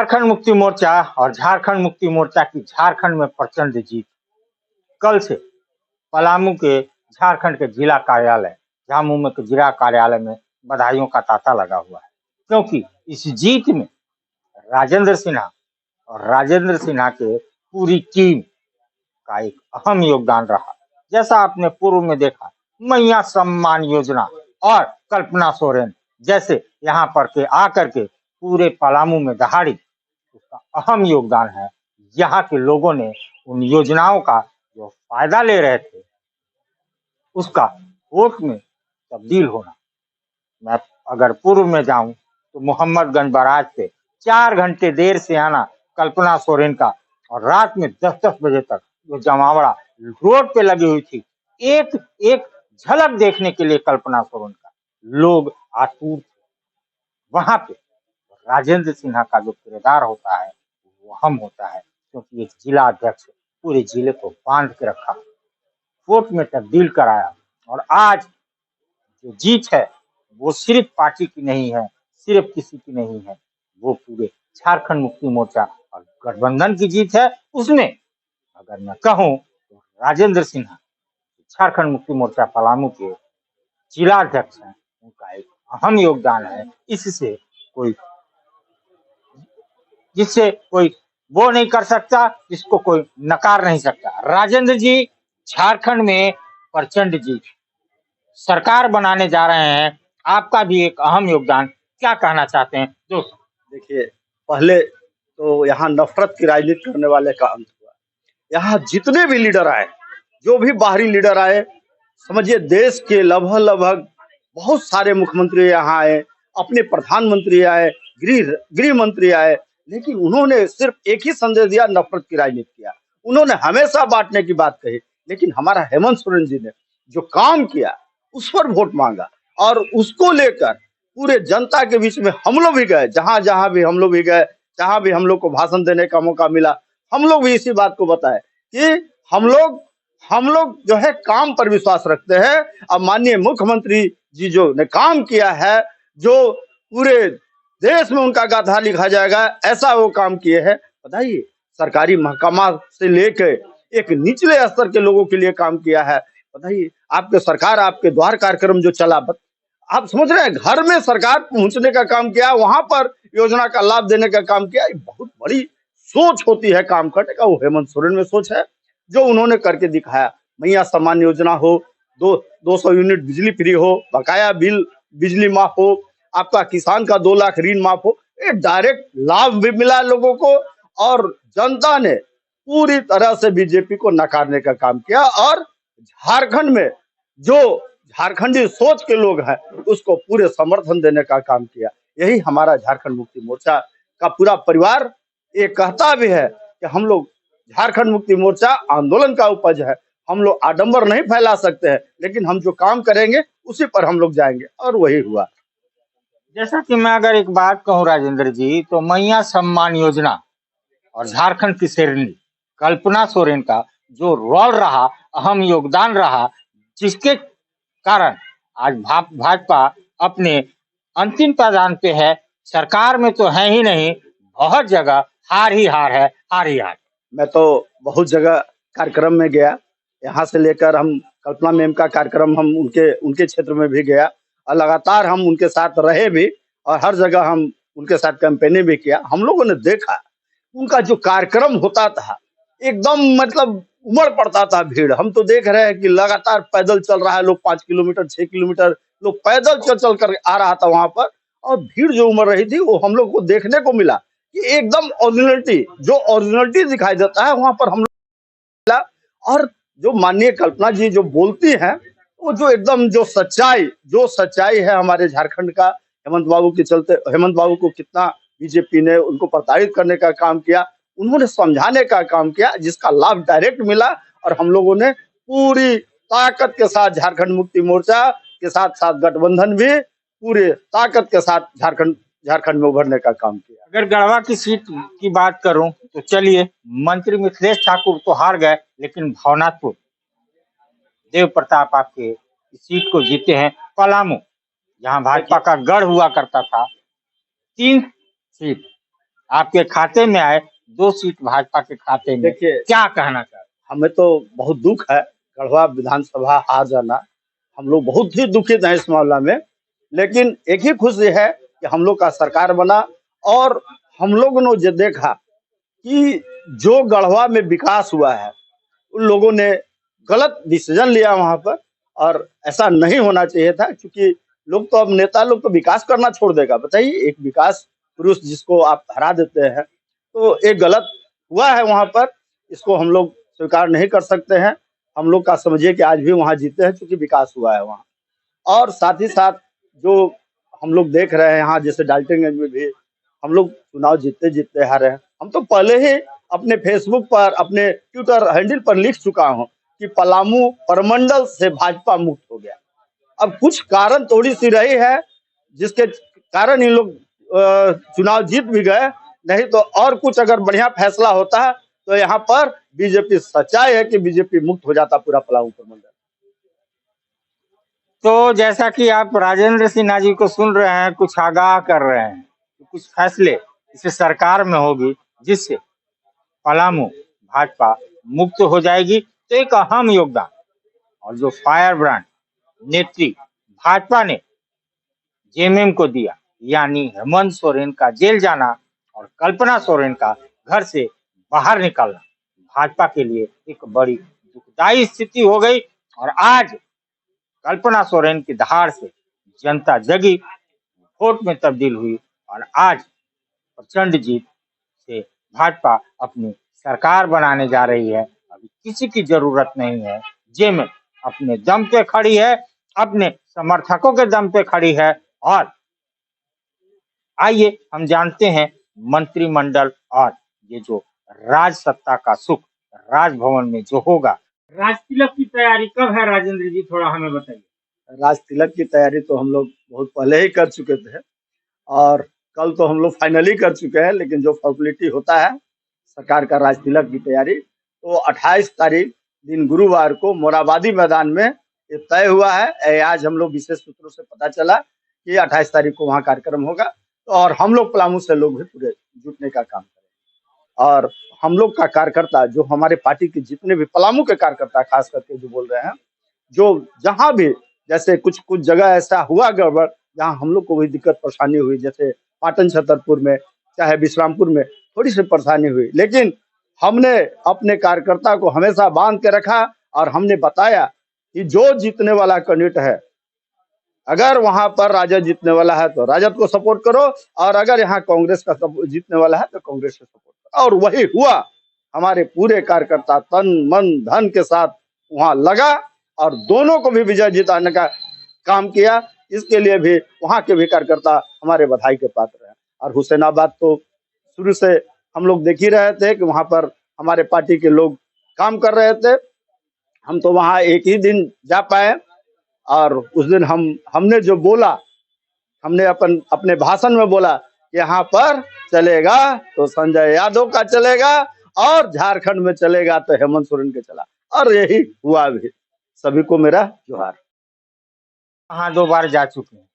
झारखंड मुक्ति मोर्चा और झारखंड मुक्ति मोर्चा की झारखंड में प्रचंड जीत। कल से पलामू के झारखंड के जिला कार्यालय झामू में के जिला कार्यालय में बधाइयों का तांता लगा हुआ है, क्योंकि इस जीत में राजेंद्र सिन्हा और राजेंद्र सिन्हा के पूरी टीम का एक अहम योगदान रहा। जैसा आपने पूर्व में देखा, मैया सम्मान योजना और कल्पना सोरेन जैसे यहाँ पर के आकर के पूरे पलामू में दहाड़ी, उसका अहम योगदान है। यहाँ के लोगों ने उन योजनाओं का जो फायदा ले रहे थे उसका वोट में तब्दील होना। मैं अगर पूर्व में जाऊं तो मोहम्मदगंज बराज से 4 घंटे देर से आना कल्पना सोरेन का, और रात में 10-10 बजे तक जो जमावड़ा रोड पे लगी हुई थी, एक एक झलक देखने के लिए कल्पना सोरेन का लोग आतुर थे। वहां पे राजेंद्र सिन्हा का जो किरदार होता है वो अहम होता है, क्योंकि एक जिला अध्यक्ष पूरे जिले को बांध के रखा, वोट में तब्दील कराया। और आज जो जीत है वो सिर्फ पार्टी की नहीं है, सिर्फ किसी की नहीं है, वो पूरे झारखंड मुक्ति मोर्चा और गठबंधन की जीत है। उसमें अगर मैं कहूं तो राजेंद्र सिन्हा झारखंड मुक्ति मोर्चा पलामू के जिला अध्यक्ष हैं, उनका एक अहम योगदान है। इससे कोई जिससे कोई वो नहीं कर सकता, जिसको कोई नकार नहीं सकता। राजेंद्र जी झारखंड में प्रचंड जीत, सरकार बनाने जा रहे हैं, आपका भी एक अहम योगदान, क्या कहना चाहते हैं दोस्त? देखिए, पहले तो यहाँ नफरत की राजनीति करने वाले का अंत हुआ। यहाँ जितने भी लीडर आए, जो भी बाहरी लीडर आए, समझिए देश के लगभग बहुत सारे मुख्यमंत्री यहाँ आए, अपने प्रधानमंत्री आए, गृह मंत्री आए, लेकिन उन्होंने सिर्फ एक ही संदेश दिया, नफरत की राजनीति किया। उन्होंने हमेशा बांटने की बात कही, लेकिन हमारा हेमंत सोरेन जी ने जो काम किया उस पर वोट मांगा, और उसको लेकर पूरे जनता के बीच में हम लोग भी गए, जहां जहां भी हम लोग भी गए, जहां भी हम लोग को भाषण देने का मौका मिला, हम लोग भी इसी बात को बताए कि हम लोग जो है काम पर विश्वास रखते हैं। अब माननीय मुख्यमंत्री जी जो ने काम किया है, जो पूरे देश में उनका गाथा लिखा जाएगा, ऐसा वो काम किए हैं। बताइए, सरकारी महकमा से लेकर एक निचले स्तर के लोगों के लिए काम किया है। बताइए, आपके सरकार आपके द्वार कार्यक्रम जो चला, आप समझ रहे हैं, घर में सरकार पहुंचने का काम किया, वहां पर योजना का लाभ देने का काम किया। बहुत बड़ी सोच होती है काम करने का, वो हेमंत सोरेन में सोच है जो उन्होंने करके दिखाया। मैया सम्मान योजना हो, 200 यूनिट बिजली फ्री हो, बकाया बिल बिजली माफ हो, आपका किसान का 2 लाख ऋण माफ हो, ये डायरेक्ट लाभ भी मिला लोगों को। और जनता ने पूरी तरह से बीजेपी को नकारने का काम किया, और झारखंड में जो झारखंडी सोच के लोग हैं उसको पूरे समर्थन देने का काम किया। यही हमारा झारखंड मुक्ति मोर्चा का पूरा परिवार ये कहता भी है कि हम लोग झारखंड मुक्ति मोर्चा आंदोलन का उपज है। हम लोग आडंबर नहीं फैला सकते हैं, लेकिन हम जो काम करेंगे उसी पर हम लोग जाएंगे, और वही हुआ। जैसा कि मैं अगर एक बात कहूं राजेंद्र जी, तो मैया सम्मान योजना और झारखंड की शेरनी कल्पना सोरेन का जो रोल रहा, अहम योगदान रहा, जिसके कारण आज भाजपा अपने अंतिम पायदान पे है। सरकार में तो है ही नहीं, बहुत जगह हार ही हार है, हार ही हार। मैं तो बहुत जगह कार्यक्रम में गया, यहाँ से लेकर हम कल्पना मैम का कार्यक्रम हम उनके क्षेत्र में भी गया, और लगातार हम उनके साथ रहे भी, और हर जगह हम उनके साथ कैंपेनिंग भी किया। हम लोगों ने देखा उनका जो कार्यक्रम होता था, एकदम मतलब उमड़ पड़ता था भीड़। हम तो देख रहे हैं कि लगातार पैदल चल रहा है लोग, 5 किलोमीटर 6 किलोमीटर लोग पैदल चल कर आ रहा था वहां पर, और भीड़ जो उमड़ रही थी वो हम लोग को देखने को मिला कि एकदम ओरिजिनलिटी दिखाई देता है वहां पर हम लोग। और जो माननीय कल्पना जी जो बोलती हैं, वो जो एकदम जो सच्चाई है हमारे झारखंड का, हेमंत बाबू के चलते, हेमंत बाबू को कितना बीजेपी ने उनको प्रताड़ित करने का काम किया, उन्होंने समझाने का काम किया, जिसका लाभ डायरेक्ट मिला। और हम लोगों ने पूरी ताकत के साथ झारखंड मुक्ति मोर्चा के साथ साथ गठबंधन भी पूरे ताकत के साथ झारखंड में उभरने का काम किया। अगर गढ़वा की सीट की बात करूं तो चलिए, मंत्री मिथिलेश ठाकुर तो हार गए, लेकिन भवनाथपुर देव प्रताप आपके सीट को जीते हैं। पलामू जहां भाजपा का गढ़ हुआ करता था, 3 सीट आपके खाते में आए, 2 सीट भाजपा के खाते में, देखिए, क्या कहना चाहते हमें तो बहुत दुख है गढ़वा विधानसभा हार जाना। हम लोग बहुत ही दुखित हैं इस मामला में, लेकिन एक ही खुशी है कि हम लोग का सरकार बना और हम लोगों ने जो देखा कि जो गढ़वा में विकास हुआ है, उन लोगों ने गलत डिसीजन लिया वहां पर, और ऐसा नहीं होना चाहिए था, क्योंकि लोग तो अब नेता लोग तो विकास करना छोड़ देगा। बताइए, एक विकास पुरुष जिसको आप हरा देते हैं, तो एक गलत हुआ है वहां पर। इसको हम लोग स्वीकार नहीं कर सकते हैं। हम लोग का समझिए कि आज भी वहां जीते हैं, क्योंकि विकास हुआ है वहां। और साथ ही साथ जो हम लोग देख रहे हैं यहाँ, जैसे डाल्टनगंज में भी हम लोग चुनाव जीतते जीतते हारे हैं। हम तो पहले ही अपने फेसबुक पर, अपने ट्विटर हैंडल पर लिख चुका हूँ कि पलामू परमंडल से भाजपा मुक्त हो गया। अब कुछ कारण थोड़ी सी रही है जिसके कारण इन लोग चुनाव जीत भी गए, नहीं तो और कुछ अगर बढ़िया फैसला होता है तो यहाँ पर बीजेपी, सच्चाई है कि बीजेपी मुक्त हो जाता पूरा पलामू परमंडल। तो जैसा कि आप राजेंद्र सिन्हा जी को सुन रहे हैं, कुछ आगाह कर रहे हैं कि कुछ फैसले इस सरकार में होगी जिससे पलामू भाजपा मुक्त हो जाएगी। तो एक अहम योगदान और जो फायर ब्रांड नेत्री भाजपा ने जेएमएम को दिया, यानी हेमंत सोरेन का जेल जाना और कल्पना सोरेन का घर से बाहर निकलना, भाजपा के लिए एक बड़ी दुखदायी स्थिति हो गई। और आज कल्पना सोरेन की दहाड़ से जनता जगी, वोट में तब्दील हुई और आज प्रचंड जीत से भाजपा अपनी सरकार बनाने जा रही है। अभी किसी की जरूरत नहीं है। जेएमएम अपने दम पे खड़ी है, अपने समर्थकों के दम पे खड़ी है। और आइए हम जानते हैं मंत्रिमंडल और ये जो राज सत्ता का सुख राजभवन में जो होगा, राज तिलक की तैयारी कब है राजेंद्र जी, थोड़ा हमें बताइए। राज तिलक की तैयारी तो हम लोग बहुत पहले ही कर चुके थे, और कल तो हम लोग फाइनली कर चुके हैं। लेकिन जो फॉर्मेलिटी होता है सरकार का राज तिलक की तैयारी, तो 28 तारीख दिन गुरुवार को मोराबादी मैदान में ये तय हुआ है। आज हम लोग विशेष सूत्रों से पता चला कि 28 तारीख को वहाँ कार्यक्रम होगा। तो और हम लोग पलामू से लोग भी पूरे जुटने का काम करें, और हम लोग का कार्यकर्ता, जो हमारे पार्टी के जितने भी पलामू के कार्यकर्ता खास करके जो बोल रहे हैं, जो जहाँ भी जैसे कुछ जगह ऐसा हुआ गड़बड़ जहाँ हम लोग को भी दिक्कत परेशानी हुई, जैसे पाटन छतरपुर में, चाहे विश्रामपुर में थोड़ी सी परेशानी हुई, लेकिन हमने अपने कार्यकर्ता को हमेशा बांध के रखा और हमने बताया कि जो जीतने वाला कैंडिडेट है, अगर वहां पर राजद जीतने वाला है तो राजद को सपोर्ट करो, और अगर यहाँ कांग्रेस का जीतने वाला है तो कांग्रेस को सपोर्ट करो। और वही हुआ। हमारे पूरे कार्यकर्ता तन मन धन के साथ वहां लगा और दोनों को भी विजय जिताने का काम किया। इसके लिए भी वहां के भी कार्यकर्ता हमारे बधाई के पात्र हैं। और हुसैनाबाद तो शुरू से हम लोग देख ही रहे थे कि वहां पर हमारे पार्टी के लोग काम कर रहे थे। हम तो वहां एक ही दिन जा पाए, और उस दिन हमने जो बोला, हमने अपने भाषण में बोला कि यहाँ पर चलेगा तो संजय यादव का चलेगा, और झारखंड में चलेगा तो हेमंत सोरेन के चला, और यही हुआ भी। सभी को मेरा जोहार। वहां 2 बार जा चुके हैं,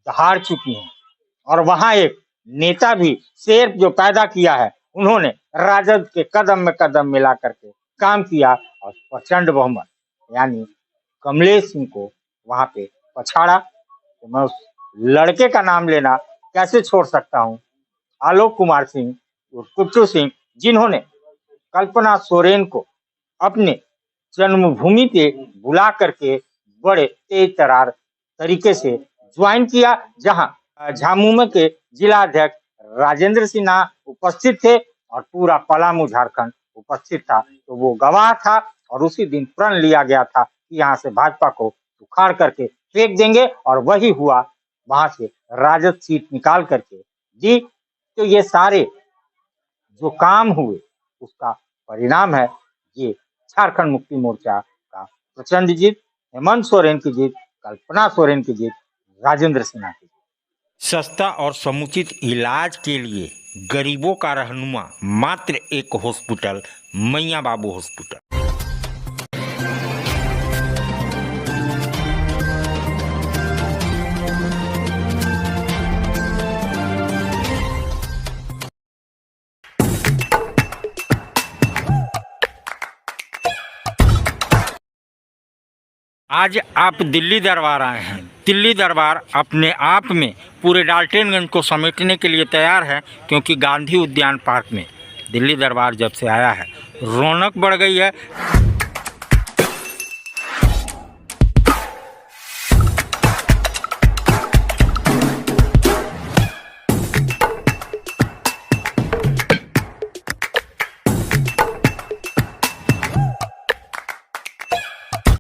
हार चुकी हैं, और वहां एक नेता भी शेर जो पैदा किया है, उन्होंने राजद के कदम में कदम मिला करके काम किया और प्रचंड बहुमत यानी कमलेश सिंह को वहां पे पछाड़ा। तो मैं उस लड़के का नाम लेना कैसे छोड़ सकता हूं, आलोक कुमार सिंह और कुट्टू सिंह, जिन्होंने कल्पना सोरेन को अपने जन्मभूमि पे बुला करके बड़े तेज तरार तरीके से ज्वाइन किया, जहां झामुमो के जिला अध्यक्ष राजेंद्र सिन्हा उपस्थित थे और पूरा पलामू झारखंड उपस्थित था। तो वो गवाह था और उसी दिन प्रण लिया गया था कि यहाँ से भाजपा को उखाड़ करके फेंक देंगे, और वही हुआ। वहां से राजद सीट निकाल करके दी। तो ये सारे जो काम हुए उसका परिणाम है ये झारखंड मुक्ति मोर्चा का प्रचंड जीत, हेमंत सोरेन की जीत, कल्पना सोरेन की जीत, राजेंद्र सिन्हा की जीत। सस्ता और समुचित इलाज के लिए गरीबों का रहनुमा मात्र एक हॉस्पिटल, मैया बाबू हॉस्पिटल। आज आप दिल्ली दरबार आए हैं। दिल्ली दरबार अपने आप में पूरे डाल्टनगंज को समेटने के लिए तैयार है, क्योंकि गांधी उद्यान पार्क में दिल्ली दरबार जब से आया है रौनक बढ़ गई है।